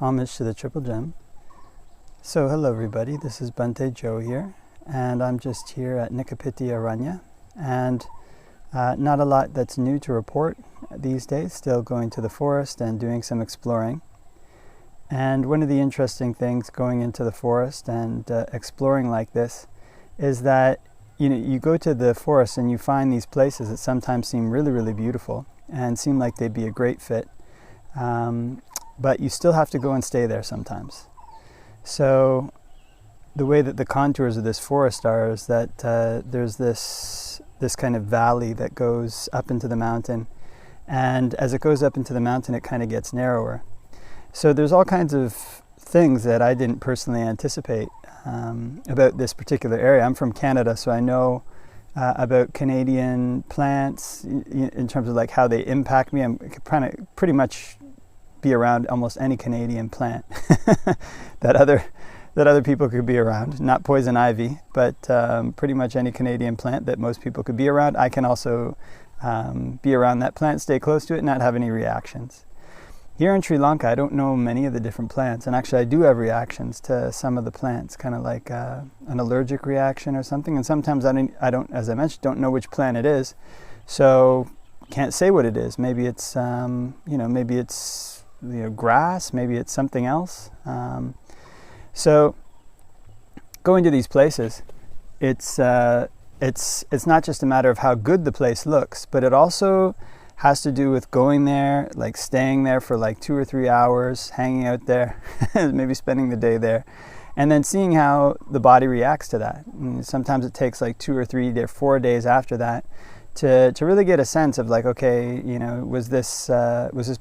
Homage to the Triple Gem. So hello everybody, this is Bhante Joe here, and I'm just here at Nikapiti Aranya, and not a lot that's new to report these days, still going to the forest and doing some exploring. And one of the interesting things going into the forest and exploring like this is that you go to the forest and you find these places that sometimes seem really, really beautiful and seem like they'd be a great fit. But you still have to go and stay there sometimes. So the way that the contours of this forest are is that there's this kind of valley that goes up into the mountain, and as it goes up into the mountain it kind of gets narrower. So there's all kinds of things that I didn't personally anticipate about this particular area. I'm from Canada, so I know about Canadian plants in terms of like how they impact me. I'm pretty much be around almost any Canadian plant that other people could be around. Not poison ivy, but pretty much any Canadian plant that most people could be around. I can also be around that plant, stay close to it, not have any reactions. Here in Sri Lanka, I don't know many of the different plants, and actually I do have reactions to some of the plants, kind of like an allergic reaction or something. And sometimes I don't, as I mentioned, don't know which plant it is, so can't say what it is. Maybe it's maybe it's grass, maybe it's something else. So going to these places, it's not just a matter of how good the place looks, but it also has to do with going there, like staying there for like 2 or 3 hours, hanging out there, maybe spending the day there, and then seeing how the body reacts to that. And sometimes it takes like 2 or 3 or 4 days after that to really get a sense of like, okay, was this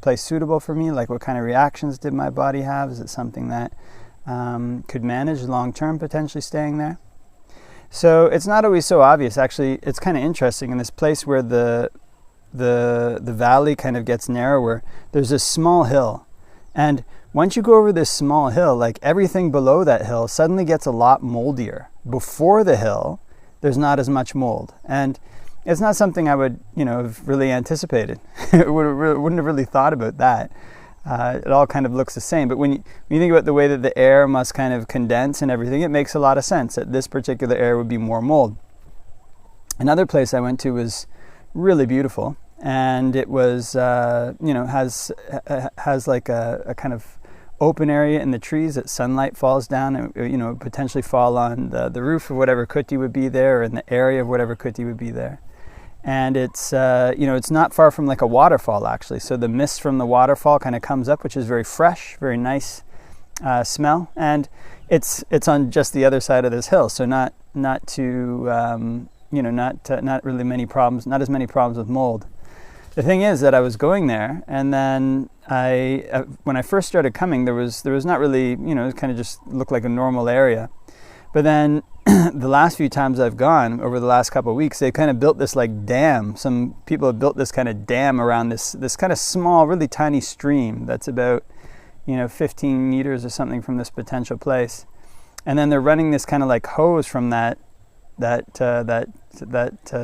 place suitable for me? Like, what kind of reactions did my body have? Is it something that could manage long term, potentially staying there? So it's not always so obvious. Actually, it's kind of interesting. In this place where the valley kind of gets narrower, there's this small hill, and once you go over this small hill, like everything below that hill suddenly gets a lot moldier. Before the hill, there's not as much mold, and it's not something I would have really anticipated. Wouldn't have really thought about that. It all kind of looks the same, but when you think about the way that the air must kind of condense and everything, it makes a lot of sense that this particular area would be more mold. Another place I went to was really beautiful, and it was has like a kind of open area in the trees that sunlight falls down and potentially fall on the roof of whatever kuti would be there, or in the area of whatever kuti would be there. And it's it's not far from like a waterfall actually, so the mist from the waterfall kind of comes up, which is very fresh, very nice smell, and it's on just the other side of this hill, so not too not really many problems, not as many problems with mold. The thing is that I was going there, and then when I first started coming, there was not really, it kind of just looked like a normal area. But then the last few times I've gone over the last couple of weeks, they kind of built this like dam. Some people have built this kind of dam around this kind of small, really tiny stream that's about 15 meters or something from this potential place, and then they're running this kind of like hose from that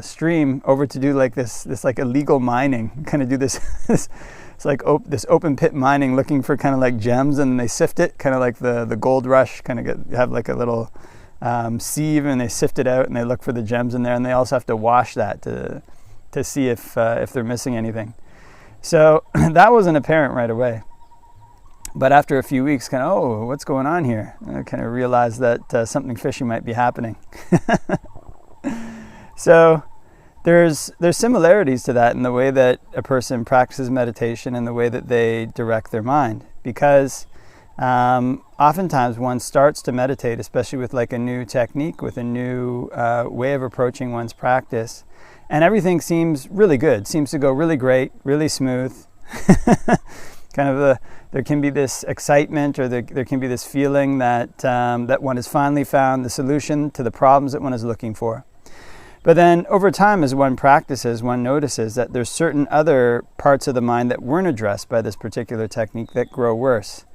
stream over to do like this like illegal mining, kind of do this it's like this open pit mining, looking for kind of like gems, and they sift it, kind of like the gold rush, kind of have like a little sieve, and they sift it out and they look for the gems in there, and they also have to wash that to see if they're missing anything. So that wasn't apparent right away. But after a few weeks, kind of, what's going on here? I kind of realized that something fishy might be happening. So there's similarities to that in the way that a person practices meditation and the way that they direct their mind. Because oftentimes one starts to meditate, especially with like a new technique, with a new way of approaching one's practice, and everything seems really good, seems to go really great, really smooth. Kind of there can be this excitement, or there can be this feeling that that one has finally found the solution to the problems that one is looking for. But then over time, as one practices, one notices that there's certain other parts of the mind that weren't addressed by this particular technique that grow worse.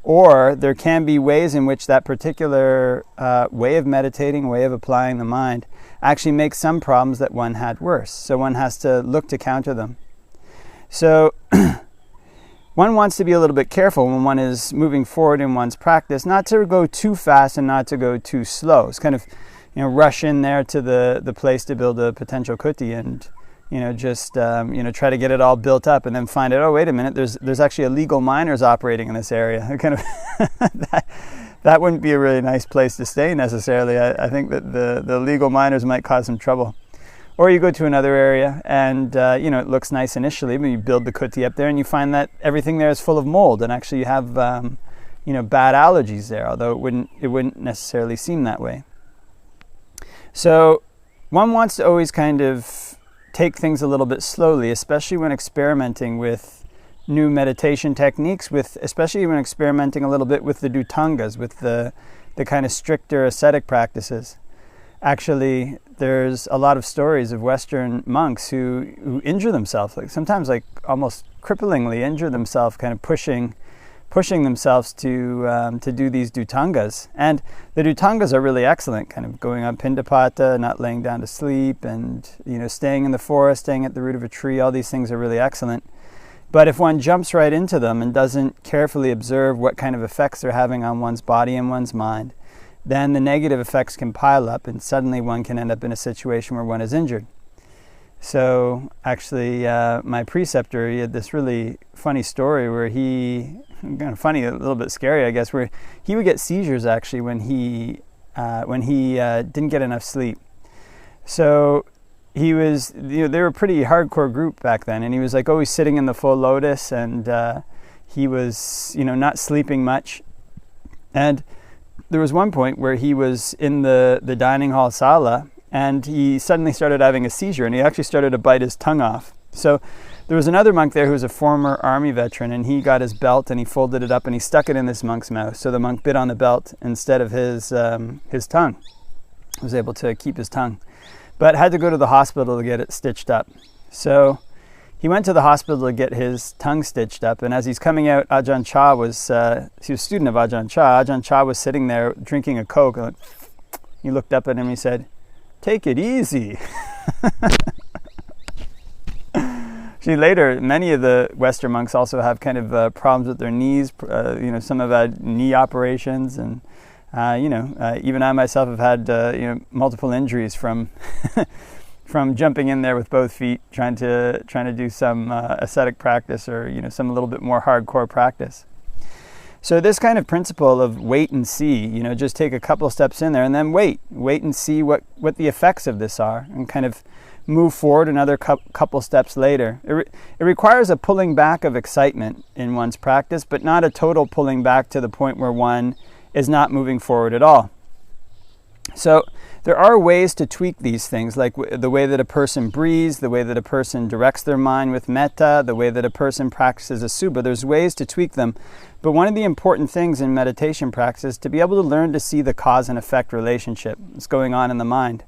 Or there can be ways in which that particular way of meditating, way of applying the mind, actually makes some problems that one had worse. So one has to look to counter them. So one wants to be a little bit careful when one is moving forward in one's practice, not to go too fast and not to go too slow. It's kind of, rush in there to the place to build a potential kuti and, just, try to get it all built up and then find out, oh, wait a minute, there's actually illegal miners operating in this area. Kind of that wouldn't be a really nice place to stay necessarily. I think that the illegal miners might cause some trouble. Or you go to another area and, it looks nice initially, but you build the kuti up there and you find that everything there is full of mold and actually you have, bad allergies there, although it wouldn't necessarily seem that way. So one wants to always kind of take things a little bit slowly, especially when experimenting with new meditation techniques, especially when experimenting a little bit with the dhutangas, with the kind of stricter ascetic practices. Actually, there's a lot of stories of Western monks who injure themselves, sometimes almost cripplingly injure themselves, kind of pushing themselves to do these dhutangas. And the dhutangas are really excellent, kind of going on pindapata, not laying down to sleep, and staying in the forest, staying at the root of a tree. All these things are really excellent. But if one jumps right into them and doesn't carefully observe what kind of effects they're having on one's body and one's mind, then the negative effects can pile up and suddenly one can end up in a situation where one is injured. So actually, my preceptor, he had this really funny story where kind of funny, a little bit scary, I guess, where he would get seizures actually when he didn't get enough sleep. So he was, they were a pretty hardcore group back then, and he was always sitting in the full lotus, and he was, not sleeping much. And there was one point where he was in the dining hall sala, and he suddenly started having a seizure, and he actually started to bite his tongue off. So there was another monk there who was a former army veteran, and he got his belt and he folded it up and he stuck it in this monk's mouth. So the monk bit on the belt instead of his tongue. He was able to keep his tongue, but had to go to the hospital to get it stitched up. So he went to the hospital to get his tongue stitched up, and as he's coming out, Ajahn Chah he was a student of Ajahn Chah. Ajahn Chah was sitting there drinking a Coke. And he looked up at him and he said, "Take it easy." See, later, many of the Western monks also have kind of problems with their knees. Some have had knee operations, and even I myself have had multiple injuries from from jumping in there with both feet, trying to do some ascetic practice or some a little bit more hardcore practice. So this kind of principle of wait and see, just take a couple of steps in there and then wait and see what the effects of this are, and kind of move forward another couple steps later. It requires a pulling back of excitement in one's practice, but not a total pulling back to the point where one is not moving forward at all. So there are ways to tweak these things, like the way that a person breathes, the way that a person directs their mind with metta, the way that a person practices a subha. There's ways to tweak them. But one of the important things in meditation practice is to be able to learn to see the cause and effect relationship that's going on in the mind.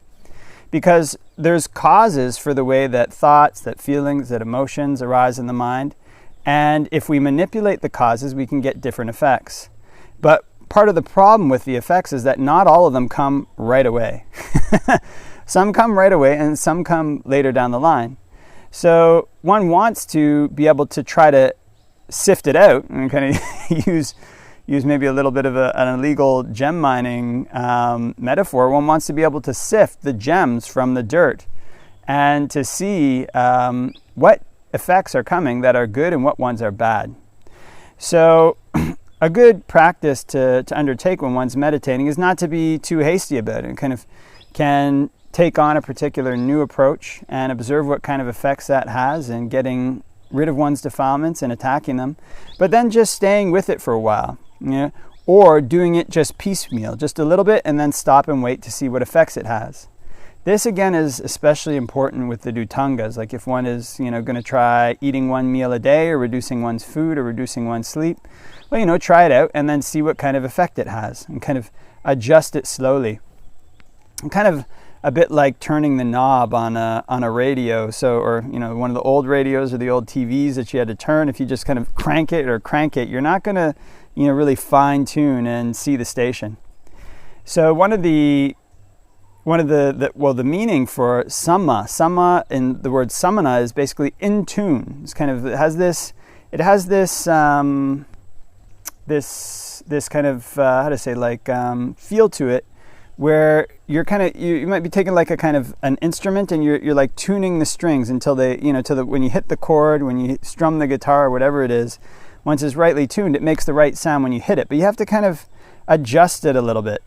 Because there's causes for the way that thoughts, that feelings, that emotions arise in the mind. And if we manipulate the causes, we can get different effects. But part of the problem with the effects is that not all of them come right away. Some come right away and some come later down the line. So one wants to be able to try to sift it out and kind of use maybe a little bit of an illegal gem mining metaphor. One wants to be able to sift the gems from the dirt and to see what effects are coming that are good and what ones are bad. So a good practice to undertake when one's meditating is not to be too hasty about it. Kind of can take on a particular new approach and observe what kind of effects that has in getting rid of one's defilements and attacking them, but then just staying with it for a while. Or doing it just piecemeal, just a little bit, and then stop and wait to see what effects it has. This again is especially important with the dhutangas. Like if one is, going to try eating one meal a day, or reducing one's food, or reducing one's sleep. Well, try it out and then see what kind of effect it has, and kind of adjust it slowly. And kind of a bit like turning the knob on a radio. So, or one of the old radios or the old TVs that you had to turn. If you just kind of crank it, you're not going to really fine tune and see the station. So the meaning for samma in the word samana is basically in tune. It it has this this kind of how to say, like feel to it, where you're kind of you might be taking like a kind of an instrument, and you're like tuning the strings until they, when you hit the chord, when you strum the guitar or whatever it is, once it's rightly tuned, it makes the right sound when you hit it. But you have to kind of adjust it a little bit.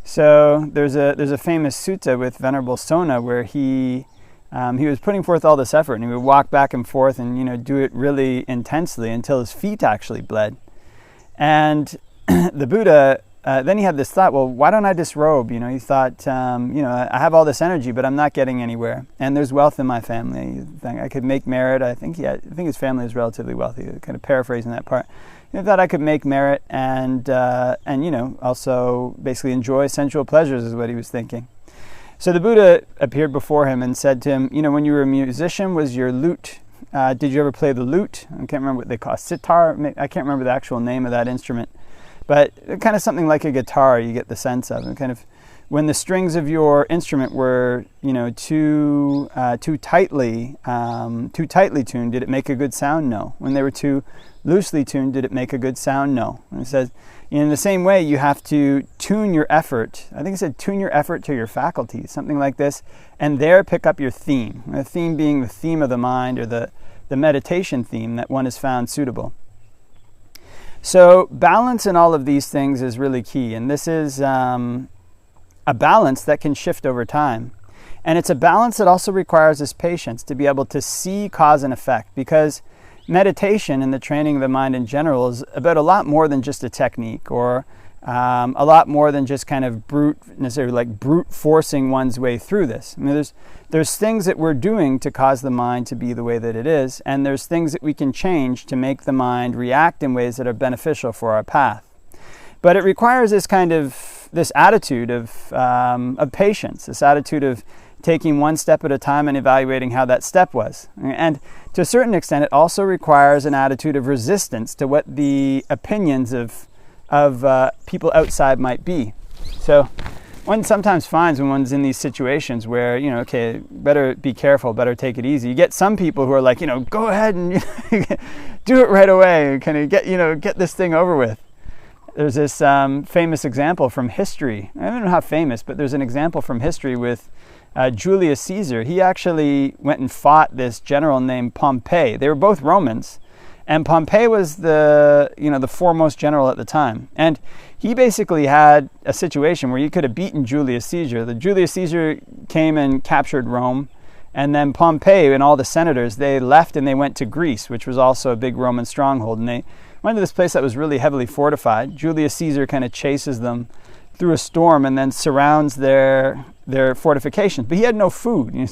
So there's a famous sutta with Venerable Sona where he was putting forth all this effort, and he would walk back and forth and do it really intensely until his feet actually bled. And the Buddha, then he had this thought, well, why don't I disrobe? He thought, I have all this energy, but I'm not getting anywhere. And there's wealth in my family. I could make merit. I think his family is relatively wealthy, kind of paraphrasing that part. He thought I could make merit and also basically enjoy sensual pleasures is what he was thinking. So the Buddha appeared before him and said to him, when you were a musician, was your lute, did you ever play the lute? I can't remember what they call it, sitar. I can't remember the actual name of that instrument. But kind of something like a guitar, you get the sense of. And kind of when the strings of your instrument were, too tightly tuned, did it make a good sound? No. When they were too loosely tuned, did it make a good sound? No. And it says, in the same way, you have to tune your effort. I think it said tune your effort to your faculties, something like this, and there pick up your theme. The theme being the theme of the mind, or the meditation theme that one has found suitable. So balance in all of these things is really key, and this is a balance that can shift over time. And it's a balance that also requires us patience to be able to see cause and effect, because meditation and the training of the mind in general is about a lot more than just a technique, or a lot more than just kind of brute forcing one's way through this. I mean, there's things that we're doing to cause the mind to be the way that it is, and there's things that we can change to make the mind react in ways that are beneficial for our path. But it requires this attitude of patience, this attitude of taking one step at a time and evaluating how that step was. And to a certain extent, it also requires an attitude of resistance to what the opinions of people outside might be. So one sometimes finds when one's in these situations where, better be careful, better take it easy. You get some people who are like, go ahead and do it right away, kind of get this thing over with. There's this famous example from history. I don't know how famous, but there's an example from history with Julius Caesar. He actually went and fought this general named Pompey. They were both Romans, and Pompey was the foremost general at the time. And he basically had a situation where he could have beaten Julius Caesar. The Julius Caesar came and captured Rome, and then Pompey and all the senators, they left and they went to Greece, which was also a big Roman stronghold. And they went to this place that was really heavily fortified. Julius Caesar kind of chases them through a storm and then surrounds their fortifications. But he had no food.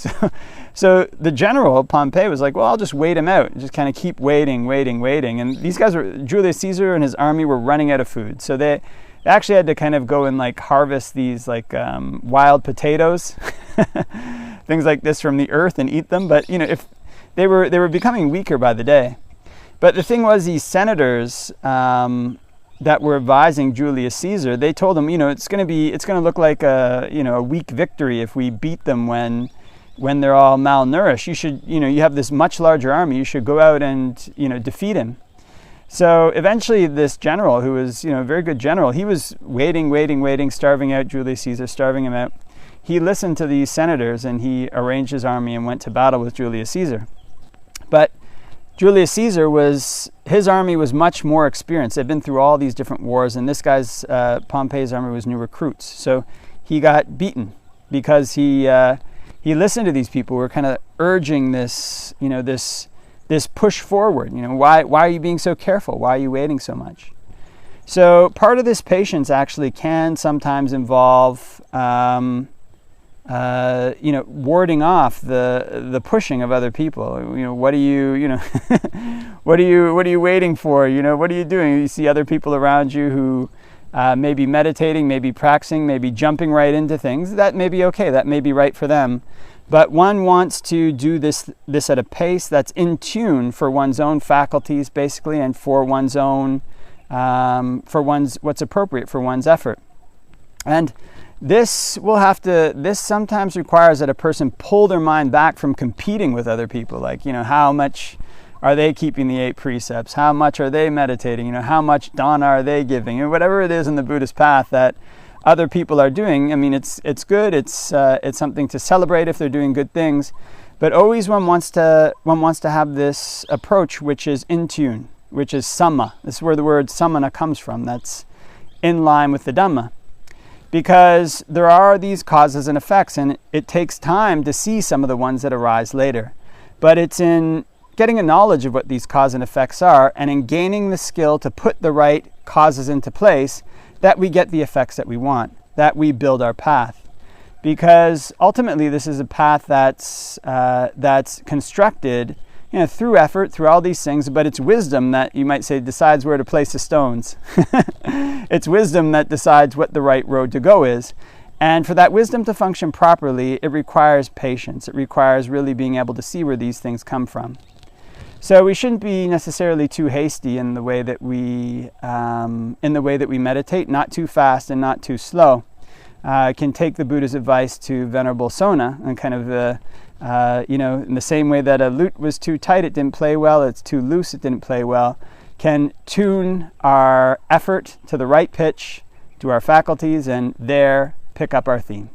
So the general, Pompey, was like, well, I'll just wait him out. Just kind of keep waiting. And these guys Julius Caesar and his army were running out of food. So they actually had to kind of go and harvest these wild potatoes, things like this from the earth, and eat them. But if they were becoming weaker by the day. But the thing was, these senators that were advising Julius Caesar, they told him, it's going to look like a weak victory if we beat them when they're all malnourished. You should, you have this much larger army. You should go out and defeat him. So eventually, this general, who was a very good general, he was waiting, starving out Julius Caesar, starving him out. He listened to these senators and he arranged his army and went to battle with Julius Caesar. But Julius Caesar his army was much more experienced. They'd been through all these different wars, and this guy's, Pompey's army was new recruits. So he got beaten because he listened to these people who were kind of urging this push forward. Why are you being so careful? Why are you waiting so much? So part of this patience actually can sometimes involve warding off the pushing of other people. What are you what are you waiting for? What are you doing? You see other people around you who may be meditating, maybe practicing, maybe jumping right into things. That may be okay. That may be right for them. But one wants to do this at a pace that's in tune for one's own faculties, basically, and for one's own what's appropriate for one's effort. And this sometimes requires that a person pull their mind back from competing with other people. How much are they keeping the 8 precepts? How much are they meditating? How much dana are they giving? Or whatever it is in the Buddhist path that other people are doing. I mean, it's good. It's something to celebrate if they're doing good things. But always one wants to have this approach which is in tune, which is samma. This is where the word samana comes from. That's in line with the Dhamma. Because there are these causes and effects, and it takes time to see some of the ones that arise later. But it's in getting a knowledge of what these causes and effects are, and in gaining the skill to put the right causes into place, that we get the effects that we want, that we build our path. Because ultimately this is a path that's constructed through effort, through all these things, but it's wisdom that, you might say, decides where to place the stones. It's wisdom that decides what the right road to go is. And for that wisdom to function properly, it requires patience. It requires really being able to see where these things come from. So we shouldn't be necessarily too hasty in the way that we meditate, not too fast and not too slow. Can take the Buddha's advice to Venerable Sona and kind of in the same way that a lute was too tight, it didn't play well, it's too loose, it didn't play well, can tune our effort to the right pitch, to our faculties, and there pick up our theme.